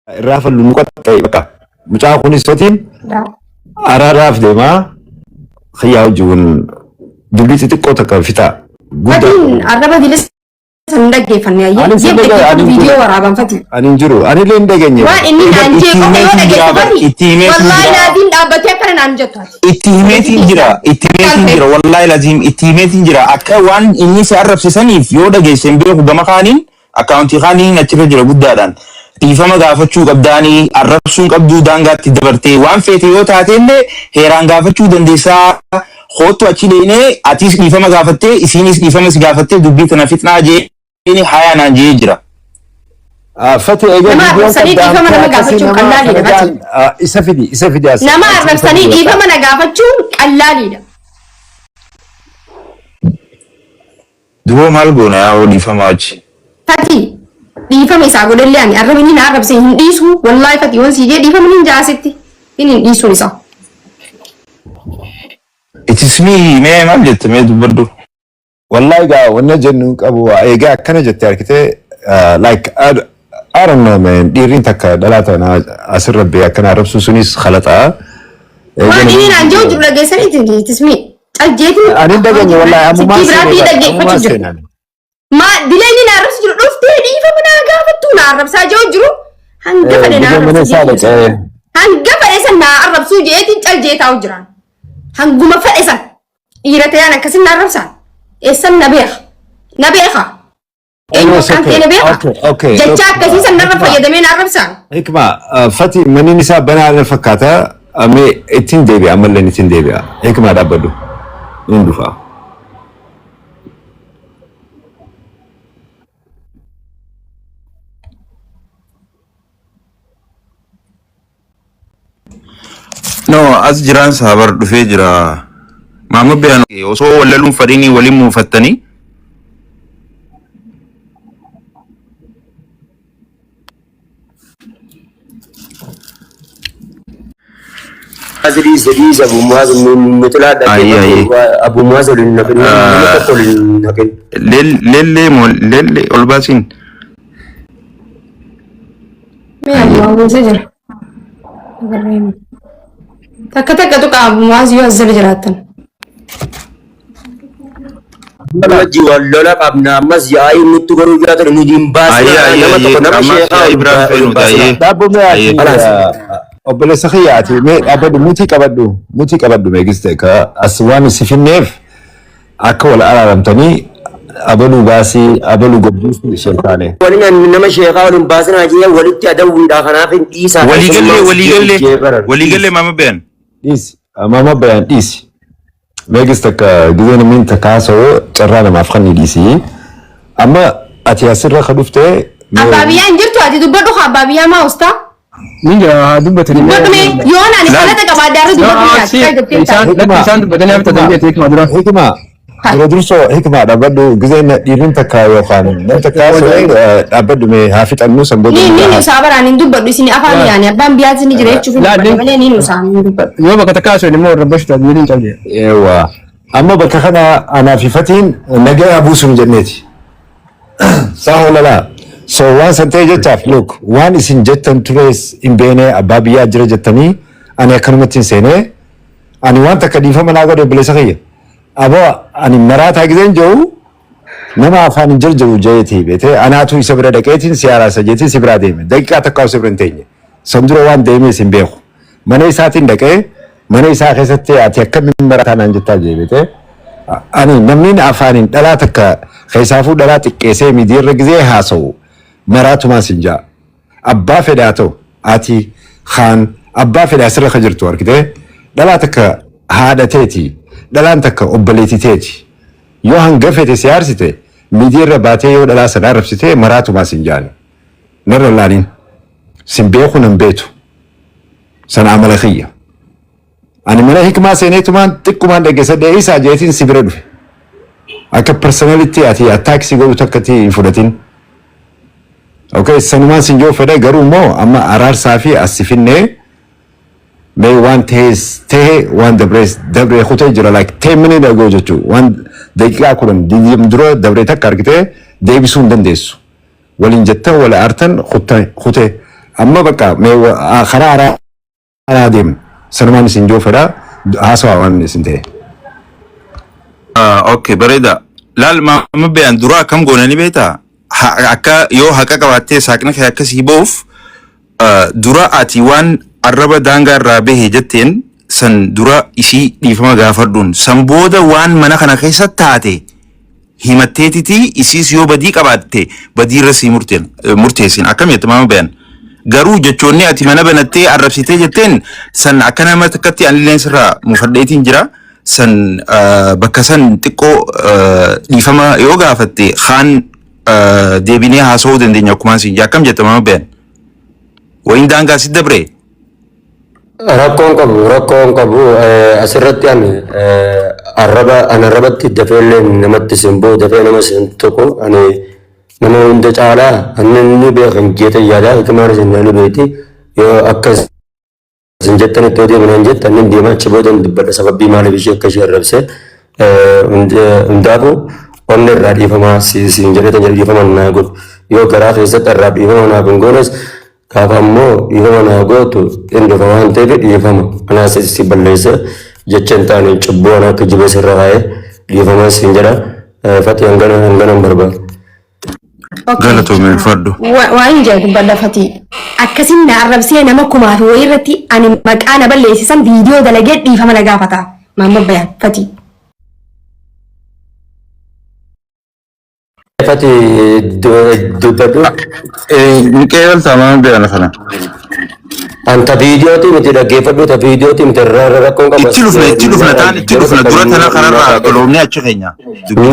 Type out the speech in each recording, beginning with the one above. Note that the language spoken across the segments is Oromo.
الرافل المقطع بقى مجاكوني صوتين أراراف ديما خياو جون دبيتي تكوتك فتا فتين الربا دي لسه سندق فني يجيب فيديو ورابا فتي أنا نجرو أنا لين دقني وإني نانجي والله لازم أبتي كان نانجت اتهامات إنجرا والله لازم اتهامات إنجرا أكوان إني سأعرف سنيف يودا جيسن بيو بمكانين أكاونتي خانين نتفجر بدادان تيفما غافتشو قبداني الربسون قبدو دانغا تدبرتي وان فيتيو تاتين هيران غافتشو دندسا خوتو أچيليني أتيس تيفما غافتي إسينيس تيفما سغافتي دبيتنا فتنا جيني حيا نانجي جرا فتي أجل نما سني تيفما نغافتشو قلالي دفتي إسافدي نما عرف سني تيفما نغافتشو قلالي دو مالغونا أو تيفما أچي فتي ديفا ميسا قول اللي يعني أربيني نعرف سين ديسو والله فتي ونسيجي ديفا منين جاستي إني ديسو نسا اتسمي ما بجت ما برضو والله جا ونجنوك أبو إيجا كان جت كده like I don't know man ديرين تكا دلاتة أنا أسر ربي كان عرب سوسونيس خلطة وأني نانجو جبلا جسني تنجي تسمي أجيتي أنا دقني والله أمو ما سينا ما دلني نعرف سجل رفتي ديفا منا قافتو نعرف ساجو جرو هنقفل نعرف سجل هنقفل إسان نعرف سجيتي تلجيتا وجران هنقوم فإسان إيرتي أنا كسن نعرف سان إسان نبيخا اوكي جتشاك كسيسا نعرف يدمين نعرف سان هيكما فتي مني نساء بنا على الفكاتا أمي اتين ديبي عمل لين اتين ديبي هيكما دابدو ندفع no as jiran sabar dufe jira mamu bayan oso wallalun farini walin mufattani زريز أبو معاذ من مطلع أبو معاذ للنقل للي ألباسين مين أبو سجل تك تك أبو معاذ يوزل جراتن نجي والله قبنا مز ياي متغرو جات المدين باس obboleessa xiyyaati mee dhaabadhu mutii qabadhu meegiste ka as waan sifinneef akka wal araaramtanii abaluu baasii abaluu gobduusu sheltaane walina nama sheekha walin baasina jee walitti adawwiidha kanaaf hin dhiisa waligalle mama bayan dhiisi meegiste ka gizeen min takaasoo carraa namaaf kan dhiisi amma ati asirra ka dhuftee abbaabiyyaan jirtu ati dubbadhu abbaabiyaa maa ustaa نيجا دبتني يونا أنا كلا تكبر دارو دبتني إنسان دبتني أبتة دبتني هيك ما درا هيك درسو هيك ما دبدو جزء ديرين تكايو خانم نتكايو دبدو مي هافت النوس بدو نينو صابر أنا دبدو سيني أفهم يعني أبان بيات سيني جريت شوفي لا نينو سام يوم بكتكاسو نمو ربشت ديرين تجي ايوه اما بكخنا انا في فتين نجا ابوس من جنتي صح ولا لا so one sentence of look one is in jetan trace in bene ababiya jira jetani ani akanumatin sene ani wanta kadifa manago de blesa khiya abo ani marata gizen jo nama afan jirju jayeti bete anatu isabra daqetin siyara sajeti sibra deme daqiqa takaw sibrentenye samduro wan deme simbehu mane isatin daqe mane isa khesette ati akkam marata nan jetta jebete ani namnin afanin dala takka khaisafu dala tiqqese midir gize haso مراتو ما سنجا أبا فداتو آتي خان أبا فدا سر خجرتو أركده دلاتك هذا تيتي دلانتك أبليتي تيتي يوهن قفتي سيارتي مدير رباتي يو دلا سنار رفستي مراتو ما سنجاني نر اللانين سنبيخو نمبيتو سنعمل خيّة أنا من هيك ما سينيتو مان تكو مان دقيسة دقيسة جيتين سيبردو أكا personality آتي أتاكسي قولو تكتي انفودتين اوكي سنمان سنجو فدا غرو مو اما ارار صافي اسفينه مي وان تيس تي وان دبري خوتي جرا لايك 10 minutes ago جوجو وان دقيقه كون ديم درو دبري تكاركته ديبسون دنديسو ولين جتا ولا ارتن خوتي amma bakka karaa araa deem sanumaan isin joo fedha haasawaa waan isin ta'e. Okay, bareeda. Laal maama beeyan dura akkam goonani beekta? Akka yoo haqa qabaattee saaqna kee akkasii ba'uuf dura ati waan arraba daangaa irraa bahe jetteen san dura isii dhiifama gaafadhuun san booda waan mana kana keessa taate himatteetiti isiis yoo badii qabaatte badii irra sii murteessin akkam jette maama beeyan. Garuu jechoonni ati mana banattee arrabsitee jetteen san akka nama takkatti anilleen sirraa mufadheetiin jira. San bakka san xiqqoo dhiifama yoo gaafatte kaan deebinee haasa'uu dandeenya akkuma isin akkam jette maama beeyan. Wayin daangaa si dabre. Rakkoon qabu asirratti ani arrabatti dafeellee namatti simboo dafee nama sin tokko ani nama hunda caalaa inni beekan jeeta yaadaa hikimaan isin nani beeti yoo akka isin jettan itti deeman jettan inni deemaa achi booda dubbadha sababii maaliif ishee akka ishee arrabse hundaafu onni irraa dhiifamaa siin jedhetan jedhe dhiifama naa godhu yoo garaa keessatti irraa dhiifama naaf hin goones gaafa ammoo dhiifama naa gootu qindofa waan ta'eef dhiifama anaas si balleessa jecha hin taane cubbuu ana akka jibee sirra kaa'ee dhiifama siin jedha fati hangana hin barbaadu. Galatoomee fadhu. Waan jedhu bal'afati. Akkasin na arrabsee nama kumaaf wayii irratti ani maqaa na balleessisan viidiyoo dalagee dhiifama na gaafata. Maamma bayaan fati. Fati dubbadhu. Qeebaltaa maama beeyan kana. Anta viidiyooti miti dhaggeeffadhu ta viidiyooti miti rakkoon qaba. Itti dhufna dura tana kanarraa qoloomnee achi keenya.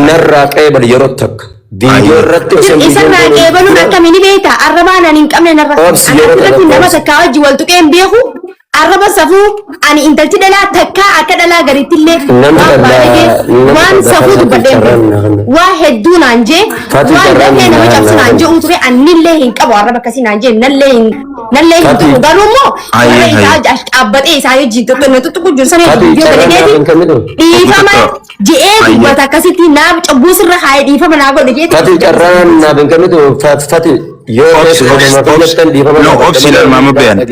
Narraa qeebal yeroo takka. Viidiyoo irratti isarraa qeebaluun akkamiin beekta arrabaan ani hin qabne narra irratti nama takkaa wajji wal tuqee hin beeku arraba safuu ani intalchi dhalaa takkaa akka dhalaa garittillee waan safuu dubbadhee waa hedduu naan jee waan dafee nama cabsu naan jee ture annillee hin qabu arraba akkasii naan jee nallee hin tuqu garuu immoo warra isaa dhaabbatee isaa wajjin tuttuqu jiru sana viidiyoo gadigeeti dhiifama je'ee dubbata akkasitti naaf cubbuu sirra kaa'ee dhiifama naa godhe jeeti. Fati carraan naaf hin kennitu fati yoo obsi maama beeyan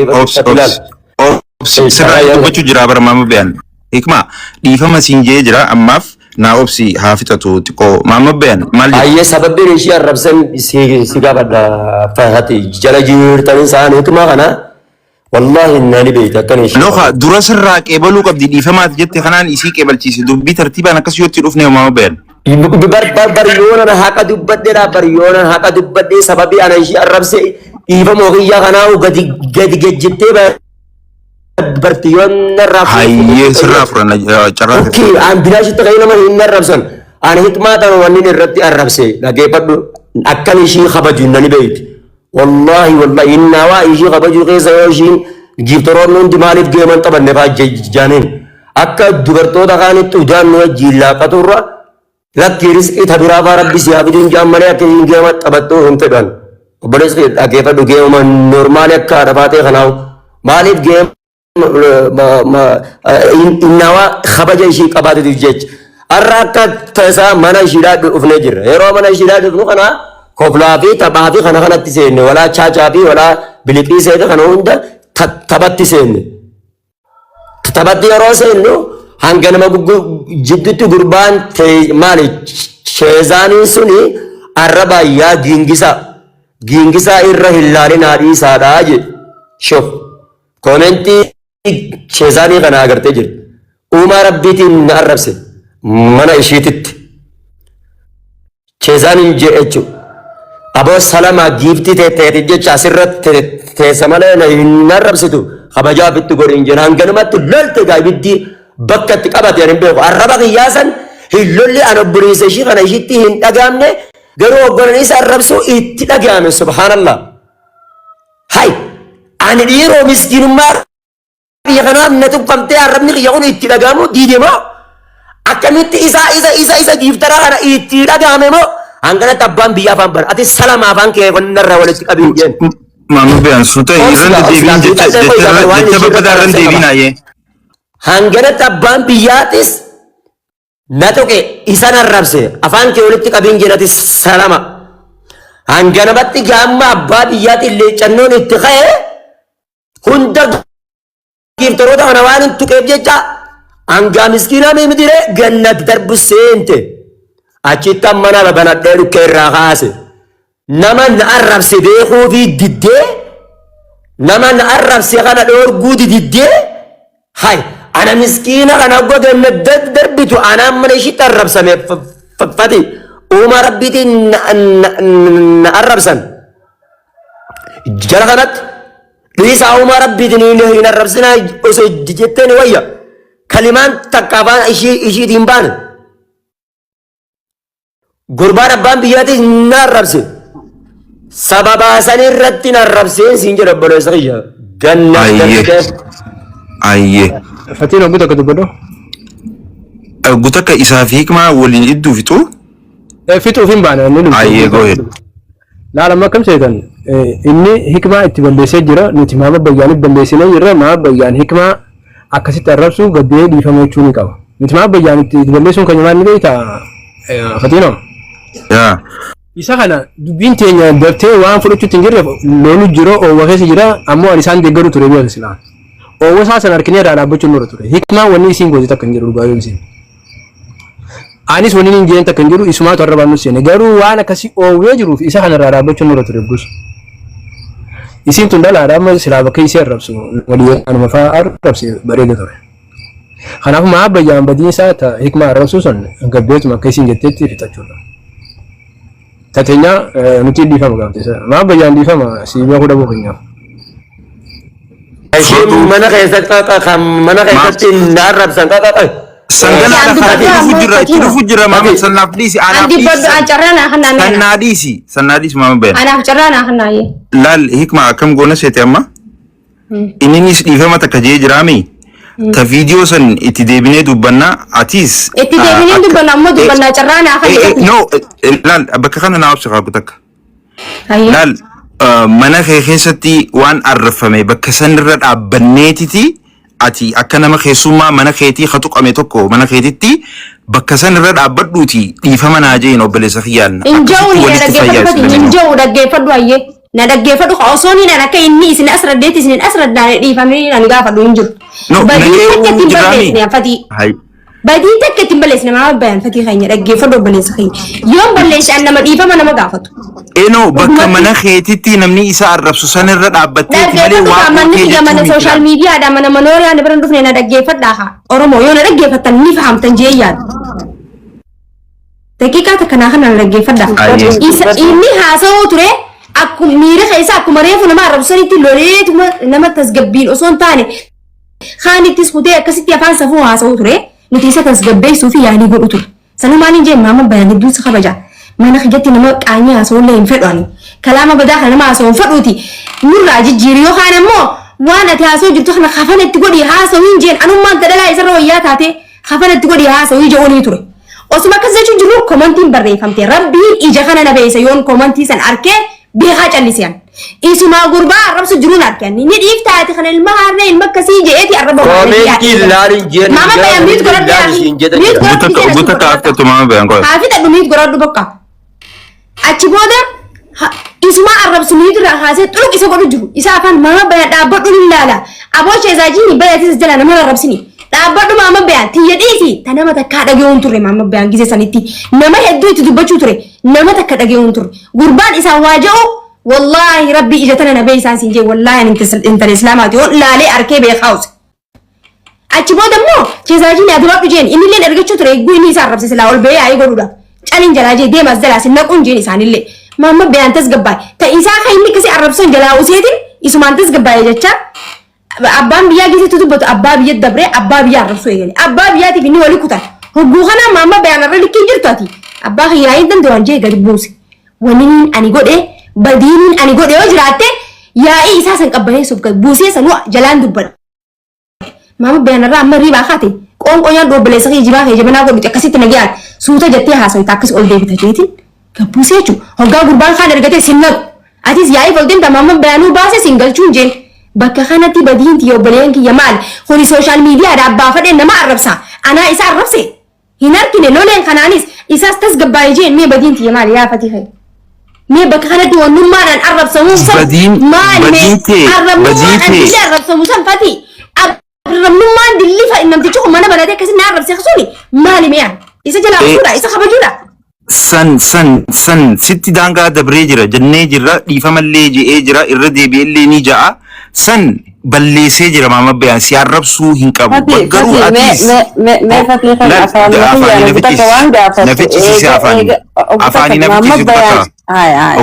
sirraa dubbachuu jira bara maama beeyan hikma dhiifama siin jee jira ammaaf naa obsi haa fixatu xiqqoo maama beeyan maal ayyee sababbiin ishii arrabsan si gaafadha fati jala jirtanii isaan hikmaa kana wallahi nani beeyta akkan ishii loha dura sirraa qeebaluu qabdi dhiifamaat jette kanaan isii qeebalchiise dubbii tartiibaan akkas yootti dhufne maama beeyan. Baryoona haqa dubbadheedha baryoona haqa dubbadhee sababii ana ishii arrabse dhiifama okiyyaa kanaa gadi gejjittee bartiyoon narraa hayyee sirraa furan carraa okay an bilaashitti qayyee nama hin arrabsan ani hikmaatan wanni irratti arrabse dhageeffadhu akkan ishii kabaju nani beeyti wallahi innaa waa ishii kabaju keessa yoo ishiin giftoroonni hundi maaliif geeman qabanne faa jaaniin akka dubartoota kaanitti udaan nu wajjiin laaqaturra lakki rizqii tabiraafaa rabbi si hafiduun jaan malee akka hin geema taphattuu hin fedhan obboleessi dhageeffadhu geema noormaali akka dhafaatee kanaawu maaliif geema innawaa kabaja ishii qabaatuuf jecha har'a akka tasaa mana ishiidhaa dhufnee jirra yeroo mana ishiidhaa dhufnu kana koflaa fi taphaa fi kana kanatti seenne walaa chaachaa fi walaa biliqii seenne kana hunda taphatti seenne taphatti yeroo seennu hanga nama jidduutti gurbaan maali sheezaaniin suni arraba yaa giingisaa irra hin laalin haadhiisaadhaa jedhe shof koomentii sheezaanii kana agartee jira uumaa rabbiitiin na arrabse mana ishiititti sheezaaniin jee jechuudha aboo salamaa giiftii teeteeti jecha asirratti teessa malee na hin arrabsitu kabajaaf itti godhin jira hanga namatti lolte gaabiddi bakka itti qabate hin beeku arraba kiyyaasan hin lolli an obboliisa ishii kana ishiitti hin dhagaamne garuu obbolaniisa arrabsuu itti dhagaame subhaanallah hay ani dhiiroo miskiinummaa biyya kanaaf na tuqqamtee arrabni kiyya kun itti dhagaamu diidemoo akkamitti isa giiftaraa kana itti dhagaame moo hanganatti abbaan biyya afaan bara ati salama afaan kee wannarra walitti qabii jeen maama beeyan suuta irra deebiin jecha babbadaa irra deebiin ayyee hanganatti abbaan biyyaatis na tuqe isan arrabse afaan kee walitti qabiin jeen ati salama hanga namatti gaamma abbaa biyyaati illee cannoon itti ka'e hunda giftoroota kana waan hin tuqeef jecha hanga miskiina mimidire gannat darbu seente achitti ammana banadhee dhukkee irraa kaase nama na arrabse beekuu fi diddee nama na arrabse kana dhoorguu diddee hay ana miskiina kana godhanna darbitu ana mana ishitti arrabsame fati uuma rabbiitiin na arrabsan jara kanatti dhiisaa uuma rabbiitiin hin arrabsina osoo jetteen wayya kalimaan takka afaan ishiitiin baane gurbaan abbaan biyyaatiin na arrabse sababa san irratti na arrabseen siin jedha obboleessa kiyya ganna darbitee Ayyee. Fatiin oguu takka dubbadhu. Gutaka isaa fi hikmaa waliin idduu fixu. Fixuuf hin baane inni dhufu. Ayyee goohe. Laalama akkam seetan inni hikmaa itti balleessee jira nuti maama bayyaaniif balleessinee jirra maama bayyaan hikmaa akkasitti arrabsuu gaddee dhiifama jechuu ni qaba. Nuti maama bayyaanitti itti balleessuun kan nyamaan ni beektaa Fatiinoo. Yaa. Isa kana dubbiin teenya daftee waan fudhachuutti hin jirre loonu jira oowwa keessa jira ammoo ani isaan deeggaru ture beeku silaa. Oowwa isaa sana harkinee irraa dhaabbachuun nurra ture. Hikmaa wanni isiin gooti takka hin jiru dhugaa yoo isiin. Anis wanni hin jeen takka hin jiru isumaatu arrabaan nuti seene garuu waan akkasii oowwee jiruuf isa kana irraa dhaabbachuun nurra ture bus. Isiin tun dhalaadha amma silaa bakka isee arrabsu walii anuma fa'aa arrabse bareeda ture. Kanaaf maa bayyaan badiinsaa ta'a hikmaa arrabsuu sun gabbeetuma akka isiin jetteetti fixachuudha. Tatenya nuti dhiifama gaafte maa bayyaan dhiifama siibaa kudha boqonyaaf. mana keessatti kan mana keessatti naarrabsan qaqaqaa. Sangala ala itti dhufu jira maama sannaaf dhiisi anaaf Andi bodo acarraan akhanaa sannaa dhiisi maama bayan. anaaf carraan akhanaa ye. Laal hikma akkam goona seete amma. Inninis dhiifama takka jee jiraami. Ta viidiyoo san itti deebinee dubbannaa atis. Itti deebinee dubbannaa ammoo dubbannaa carraan akhanaa. No laal bakka kana naaf shaqaaku takka. Laal mana kee keessatti waan arrafame bakka sanirra dhaabbanneetiti ati akka nama keessummaa mana keetii hatuqame tokko mana keetitti bakka sanirra dhaabbadhuuti dhiifama naa jeen obboleessa kiyyaan. Injoo dhaggeeffadhu ayyee na dhaggeeffadhu osoo ni akka inni isin asraddeetti isin asraddaan dhiifamanii nan gaafadhu hin jiru. Badii takka ittiin balleessine maa bayan fatii keenya dhaggeeffadhu obboleessa keenya yoon balleessan nama dhiifama nama gaafatu. Eno bakka mana keetitti namni isa arrabsu sanirra dhaabbattee malee waan kee mana social media da mana manooriyaa ne biran dhufne na dhaggeeffadhaa Oromoo yoo na dhaggeeffattan ni fahamtan jee yaad. Daqiiqaa takka naa kana dhaggeeffadhaa. Inni haasa'uu ture akkuma miira keessa akkuma reefu nama arrabsanitti loleetuma nama tasgabbiin osoo hin taane kaanittis kutee akkasitti afaan safuu haasa'uu ture nuti isa tasgabbeessuu fi yaadii godhu ture. Sana maaliin jee maama bayan hedduu isa kabaja. Mana kijatti nama qaanii haasa'ullee hin fedhani. Kalaama badaa kana nama haasa'u hin fedhuuti. Nurraa jijjiiri yookaan ammoo waan ati haasa'u jirtu kana kafana itti godhi haasa'u hin jeen anummaan dadalaa isarra wayyaa taate kafana itti godhi haasa'u ija olii ture. Osuma akkas jechuun jiru komantiin barreeffamte rabbiin ija kana na beeysa yoon komantii san arkee beekaa calliseen. Isumaa gurbaa arrabsu jiruun argan ni dhiiftaati kana ilma haarnee ilma akkasii jeeti arraba Komentii laalin jeen. Mama bayan miit godhadhu buta kaaftatu maama bayan qoy. Haafidha dhumiit godhadhu bakka. Achi booda isuma arrabsu miit irraa kaasee xuluq isa godhu jiru isa afaan mama bayan dhaabbadhu ni ilaala aboo sheezaajiin bayatis jala nama arrabsini dhaabbadhu mama bayan tiyya dhiisi ta nama takka dhageewuun turre mama bayan gisee sanitti nama hedduu itti dubbachuu ture nama takka dhageewuun turre gurbaan isaa waaja'u wallahi rabbi ija tana nabee isaan siin jee wallahi intala islaamaati yoo laalee arkee beekaawus. Achi booda immoo sheezaajiin yaadubadhu jeen innillee ergachuu ture eegguu inni isa arrabse silaa ol ba'ee yaa'ii godhuudha. Calin jalaa jee deemas jalaa sin naquun jeen isaanillee mamma bayan tasgabbaay ta isaa kan inni kasi arrabsan jalaa useetin isumaan tasgabbaay jecha abbaan biyyaa gisee dubbatu abbaa biyya dabree abbaa biyyaa arrabsuu eegale abbaa biyyaatiif inni wali kutan hogguu kana mamma bayan irra likkii jirtu ati abbaa kiyyaa hin danda'an jee gadi buuse waniin ani godhe badiiniin ani godhe yoo jiraatte yaa'ii isaa san qabbaneessuuf gadi buusee sanuu jalaan dubbadha mamma bayan irraa amma riibaa kaate qoonqoonyaan dhoobbileessa kee jibaa kee jabanaa godhuti akkasitti nagayaan suuta jettee haasawita akkas ol deebita jeetiin gabbuusee jechuun hoggaa gurbaan kaan ergatee sin naqu atis yaa'ii folteen tamamma bayanuu baasee sin galchuun jeen bakka kanatti badiinti obboleen kiyya maal kuni sooshaal miidiyaadha abbaa fadhee nama arrabsa anaa isa arrabse hin argine loleen kanaanis isaas tasgabbaayee jeen mee badiinti maal yaa fatii fa'i مي بكانت ونما أن أرب سموسا ما مي أرب نما أن أرب سموسا فاتي أرب نما دللي فإنم تجوه ما نبنا ده كسر نعرب سيخسوني ما لي ميان إذا جل أبصورة إذا خبجورة san sitti daangaa dabree jira jennee jirra dhiifamallee je'ee jira irra deebi'ellee ni ja'a san balleessee jira maama bayaan si arrabsuu hin qabu garuu atis nafichisiise afaanii nafichisiise bakka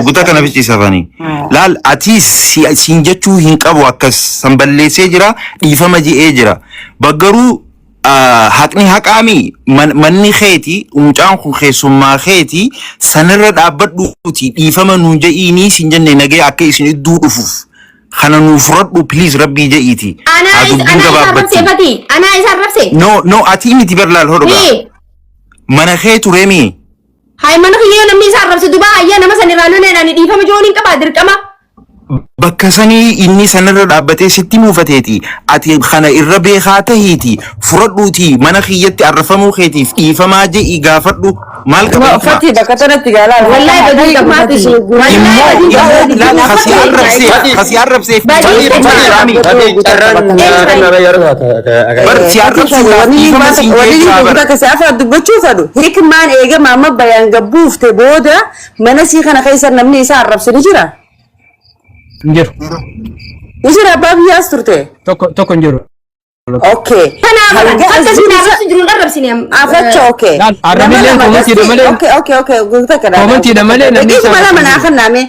oguta ka nafichisiise afaanii laal atis siin jechuu hin qabu akkas san balleessee jira dhiifama je'ee jira baggaruu haqni haqaami manni keeti umcaan kun keessummaa keeti sanirra dhaabbadhuuti dhiifama nuun je'iinii sin jenne nagee akka isin idduu dhufuuf kana nuuf fudhadhu please rabbii je'iiti أنا إذا ربسي فتي أنا إذا ربسي no ati miti barlaal hodhoga mana kee turemi هاي من خيال نمني إذا ربسي دبا أيا نما سنرالو ناني ديفا مجونين كبادر كما bakka sanii inni sanirra dhaabbatee sitti muufateeti ati kana irra beekaa tahiiti fudhadhuuti mana kiyyatti arrafamuu keetiif dhiifamaa je'i gaafadhu maal qaba fati bakka tanatti gaalaa wallahi badii qabmaati khasi arrabseef hikmaan eegama amma bayaan gabbuufte booda mana sii kana keessa namni isaa arrabsani jira Njiru. Nijira babi yas turte. Toko njiru. Okay. Hatta sini arrabsi jiru arrabsini am. Afacha okay. Arrabile komenti damale. Okay. Gurta kada. Komenti damale namni isa. Mana mana akan name.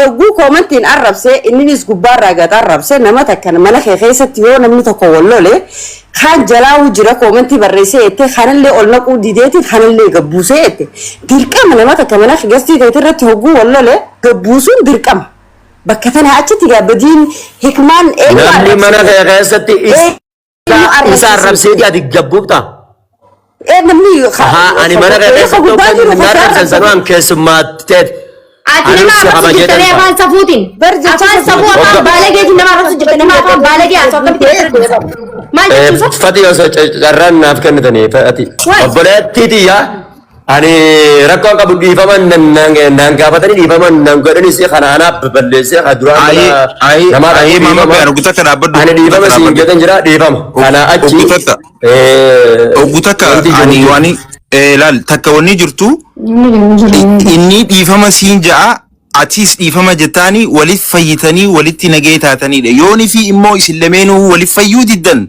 Egu komenti arrabse innis gubbarra gata arrabse nama takkan mana keesatti yoo namni tokko wallole kan jalaawu jira komenti barreesse ette kanalle olna qudideeti kanalle gabbuse ette. Dirqama nama takkan mana gasti teetirratti hoggu wallole gabbusun dirqama. بكتنا أشتي بدين هكمان نمني منا غيرستي إسار رمسيدي أديك جبوبتا نمني ها أنا منا غيرستي نرى سنوان كسمات تد أنا ما رفض جتني أفان سفوتين أفان سفوت أفان بالغ جتني ما رفض جتني ما أفان بالغ أصلا بتيجي ما جت فتي جرّان نافكن تاني فتي أبغى تيجي ani rakkoon qabu dhiifaman naan gaafatanii dhiifaman naan godhanis kana anaaf balleessee kaduraan nama ani dhiifama siin jedhan jira dhiifama kana achi ogutaka ani wani laal takka wanni jirtu inni dhiifama siin ja'a atis dhiifama jettaanii waliif fayyitanii walitti nagee taatanidha yooni fi immoo isin lameenuu waliif fayyuu diddan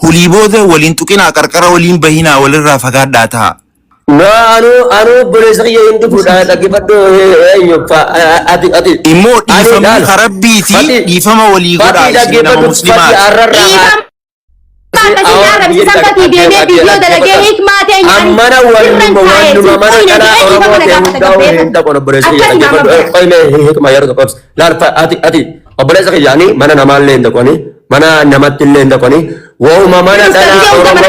hulii booda waliin tuqinaa qarqara waliin bahinaa walirraa fagaadhaa ta'a. No, anu boleh saya yang tu bukan lagi pada nyoba ati. Imo ifama kharabiti ifama wali goda nama muslimat. Amana wali mana kana orang yang tahu hendak kono boleh saya kau ini hikmah ya tu lar ati boleh saya yani mana nama lain tu koni mana nama til lain tu koni wow mana kana orang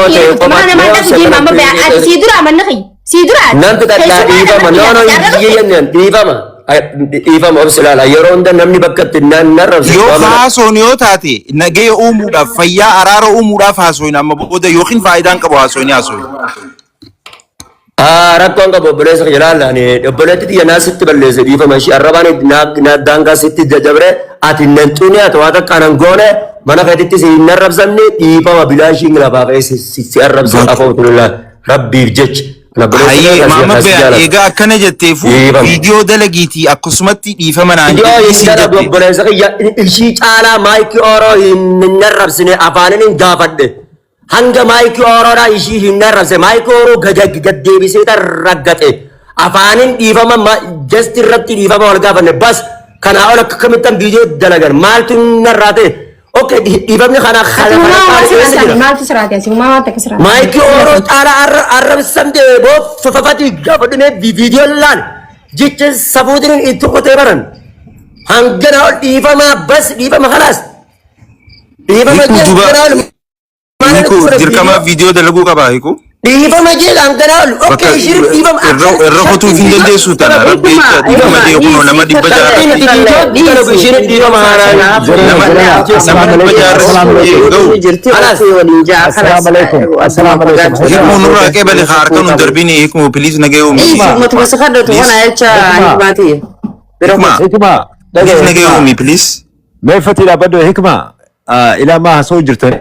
yang Sidura. Nanti tak ada ifama, no ifama. Ifama obselala. Yoronda namni bakkat nan narab. Yo haso niyo tati. Nagay umuda faya araro umuda haso ina mabuda yokin faidan ka haso ni haso. Rakon ka boleh sekjalala ni. Boleh titi ya nasit balese ifama shi arabane na danga sitti jabre ati nentuni atau ada kananggone mana kati si narab zamni ifama bilashi ngelaba si arab sa apa utullah Rabbi jech. Haye mama bayaan egaa akkana jetteefu viidiyoo dalagiitii akkasumatti dhiifama naan jedhu boleh ishii caalaa maayikii oroo hin narrabsine afaanin hin gaafadhe hanga maayikii oroodhaa ishii hin narrabse maayikii oroo gaddeebisee raggate afaanin dhiifama jasti irratti dhiifama wal gaafanne bas kanaa ol akka kamittan viidiyoo dalagan maaltu narraate Oke, di bawahnya karena mal tu serat ya, semua mata keserat. Mike orang Arab samde, boh, fafati gak pada video lan, jika sabutin itu kota baran, hanggan awal di bawah bas, di bawah kalas, di bawah mana itu direkam video dari lagu apa itu? Di bawah aja hanggan awal, oke, sirip di bawah. Errokotu video dia sudah, Rabbi, di bawah dia pun nama dibaca. Di kalau sirip di bawah mana? Assalamualaikum. Hikmu nurra ke balik harkan untuk berbini hikmu please nageu. Mau tu masuk ada tu mana aja mati. hikma Please nagay me please. mee fatiidha baddo hikma ilaa maa hasoo jirtan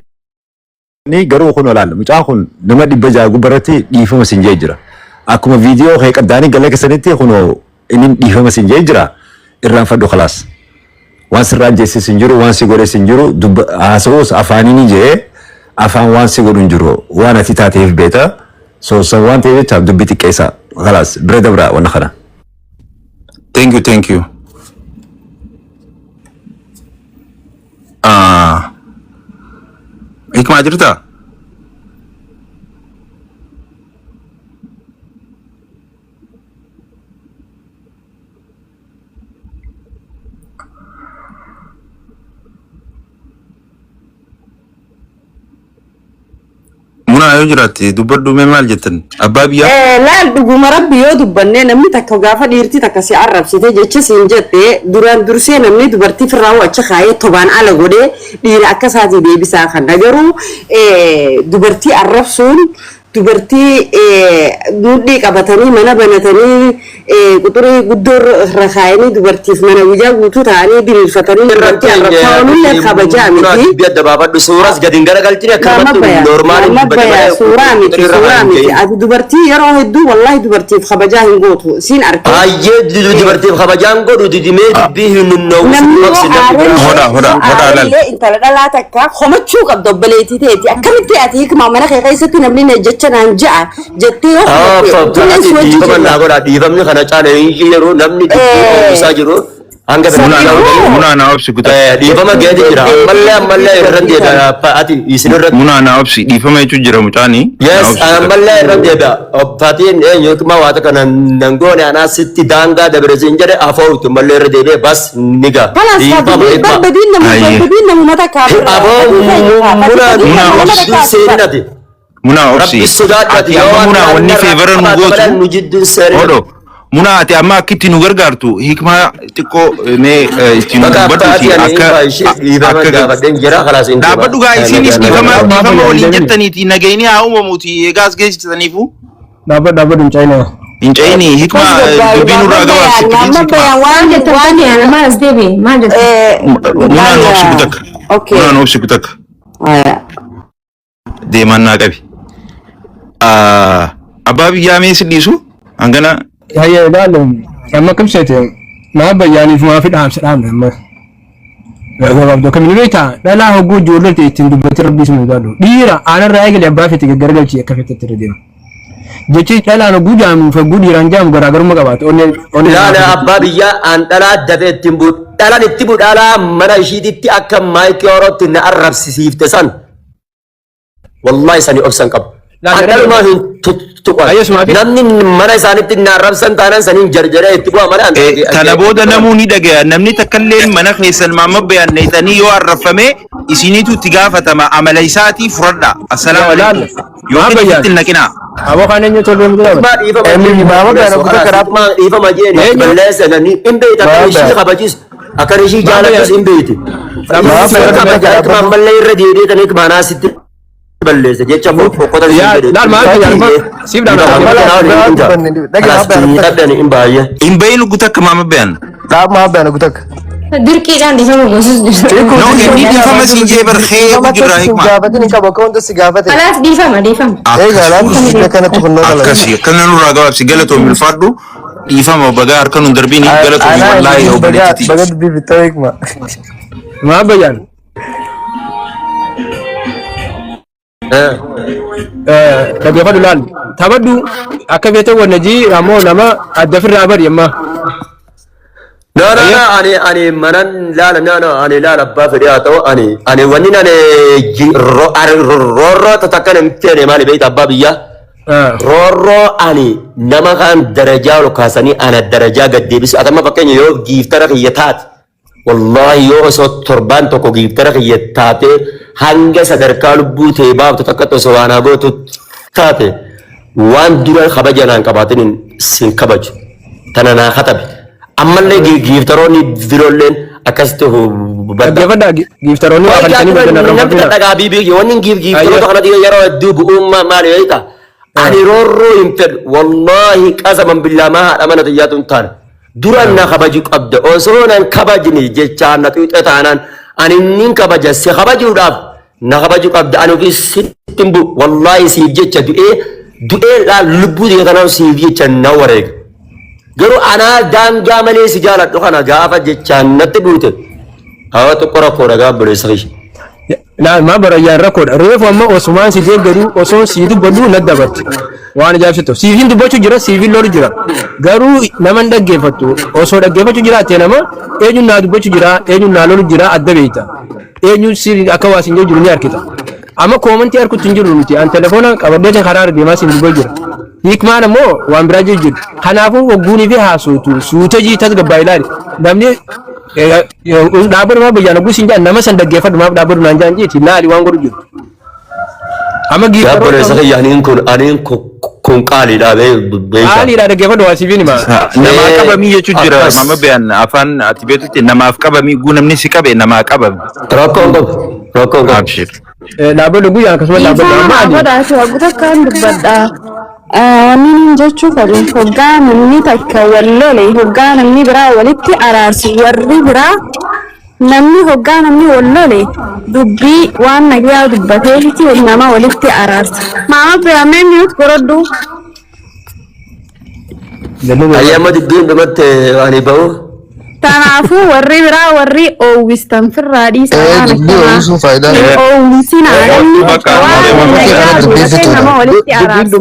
ni garuu kun olaal mucaan kun nama dhibba jaha gubbaratti dhiifama sinjee jira akkuma viidiyoo kee qaddaanii galee keessanitti kun inni dhiifama sinjee jira irraan fadhu khalaas waan sirraan jeessis hin jiru waan si godhes hin jiru haasawus afaaniin jee afaan waan si godhu hin jiru waan ati taateef beeta so san waan ta'eef jechaaf dubbii xiqqeessa khalaas bira dabra wanna kana. Thank you. Hikma jirta? Muna yoo jiraatti dubbadhu mee maal jettan? Abbaa biyyaa? Laal dhuguma rabbi yoo dubbanne namni takka gaafa dhiirti takka si arrabsite jecha siin jette duraan dursee namni dubartii firraa wacha kaayee tobaan ala godhee dhiira akka isaatii deebisaa kan garuu dubartii arrabsuun dubartii mudhii qabatanii mana banatanii quxurii guddoo irra kaayanii dubartiif mana guyyaa guutuu ta'anii diriirfatanii irratti arrabsaa'uun kabajaa miti. Biyya baafadhu suuras gadi hin garagalchine akkasumatti noormaaliin suuraa miti ati dubartii yeroo hedduu wallahi dubartiif kabajaa hin gootu siin argite. Baay'ee dubartiif kabajaa hin godhu didimee dubbii hin nunnaa'u. Intala dhalaa takka homachuu qabda obboleettii ta'eeti akkamitti ati hikmaa mana kee keessatti namni jecha naan ja'a jettee dhiifamni kana caalee yeroo namni isaa jiru hanga Muna na obsi kutaa. dhiifama geeti jira ammallee irra deebi'a ati isin irra Muna na obsi dhiifama jechuun jira mucaani. yes ammallee irra deebi'a obbatiin yookiin waata kana nangoone anaa sitti daangaa dabareesin jedhe afootu mallee irra deebi'e bas niga barbadiin namuma takka seeninati Muna obsi. Ati amma muna wanni feevara nu gootu. Odo. Muna ati amma akkitti nu gargaartu hikmaa xiqqoo mee itti nu dubbadhuuti akka dhaabbadhu gaa isinis dhiifama waliin jettaniiti nagayni haa uumamuuti eegaas geessisaniifu. Dhaabbadhu hin caayinaa. Hin caayini hikmaa dubbii nurraa gabaabsi. Muna nu obsi kutakka. Muna nu obsi kutakka. Deemannaa qabi. Abbaa biyyaa mee si dhiisu hangana. Hayya ilaalum amma kam seete maa bayyaaniif maa fi dhaamne amma gabaabdoo kamiin beektaa dhalaa hogguu ijoollee ittiin dubbatee rabbii sun ilaalu dhiira aanarraa eegale abbaa feete gargalchii akka feetetti irra deema jechi dhalaan hogguu jaamuuf hogguu dhiiraan jaamu garaagarummaa qabaata ilaala abbaa biyyaa aan dhalaa dafee ittiin bu'u dhalaan itti bu'u dhalaa mana ishiititti akka maayikii orootti na arrabsisiifte san wallahi sanii obsan qabu adalmaa hin namni mana isaanitti na arrabsan taanaan saniin jarjaree itti bu'a malee kana booda namuu ni dhagaya namni takkallee mana keessan maamma bayaanneetanii yoo arrafame isiniitu itti gaafatama amala isaatii furadha assalaamu alaikum yoo keessatti hin naqinaa. Aboo kan eenyu toluu dhiifama jeeni balleessa namni hin beekta akka ishii kabachiisu akka ishii jaalatus hin beekti. Ammallee irra deebiitanii maanaa sitti balleessa jecha boqqota hin bayin gutakka maama bayan dirqiidhaan dhiifama gosus no inni dhiifama siin jee barxee jirra hikma kalaas dhiifama akkasii akkana nurraa gabaabsi galatoomi ulfaadhu dhiifama bagaa harka nun darbiin galatoomi wallaahi obboleettiti maa bayan dhaggeeffadhu laal taphadhu akka beektan wannajii ammoo nama adda firraa bari amma. No, ani manan lala ani lala abba fedi atau ani wani roro tatakan mtene mali bait abba biya roro ani nama kan daraja lokasani ana daraja gadde bis atama pakenya yo giftara khiyatat wallahi yo so turban to ko giftara khiyatate hanga sadar kalbu te bab tatakato sawana go to tate wan dura khabajanan kabatin sin kabaj tanana khatabi ammallee giiftaroonni birooleen akkasitti dhaggeeffadhaa giiftaroonni waa kalsanii badanarra namni dhadhagaa biibii wanni giiftaroota kanatti yeroo hedduu bu'uummaa maali beekta ani roorroo hin fedhu wallaahi qasaman billaa maa haadha mana xiyyaatu hin taane duranna kabaju qabda osonan kabajni jechaan na tuuxataanan ani nin kabaja se kabajuudhaaf na kabaju qabda ani ofii sittin bu wallahi siif jecha du'ee la lubbuu dhiiga kanaaf siif jecha na wareega garuu anaa daangaa malee si jaaladhu kana gaafa jechaan natti duute hawa tokko rakkoodha gaabboleessa kiyya. Ma barayyaan rakkoodha. Reefu amma osumaan si deeggaru osoo sii dubbadhu na dabarte. Waan ajaa'ibsitu. Siifin dubbachuu jira, siifin lolu jira. Garuu nama hin dhaggeeffattu. Osoo dhaggeeffachuu jiraatte nama eenyuun naa dubbachuu jira, eenyuun naa lolu jira adda beekta. Eenyuun si akka waa siin jiru ni harkita. Amma koomantii harkutti hin jiru nuti. An telefoona qabadhee karaa irra deemaa siin dubbachuu jira. Hiikmaan ammoo waan biraa jiru. Kanaafuu wagguunii fi haasootu suuta jiitas gabbaa ilaali. Namni dhaabbatuma nama bayyana guusin jaan nama san dhaggeeffadhu maaf dhaabbatuma naan jaan jeeti laali waan godhu jiru. Amma giifara. Gaabboleessa kiyya aniin kun qaaliidha beekaa. Qaaliidha dhaggeeffadhu waa siifin hima. Namaa qabamii jechuun jira mama beeyan afaan ati beektutti namaaf qabamii guu namni si qabe namaa qabame. Rakkoon qabu. Dhaabbathu guyyaan akkasumas dhaabbathu amma ani. Dhaabbathu waggoota akkaan dubbadha. Nin jechuu qabu hoggaa namni takka wallole hoggaa namni biraa walitti araarsu warri biraa namni hoggaa namni wallole dubbii waan nagayaa dubbateeti nama walitti araarsa. Maama beekamee miyuut gorodhu. Ayyama dubbiin dhumatte ani bahu. Kanaafuu warri biraa warri oowwistan firraa dhiisaa oowwisinaa namni waan nagayaa dubbatee nama walitti araarsa.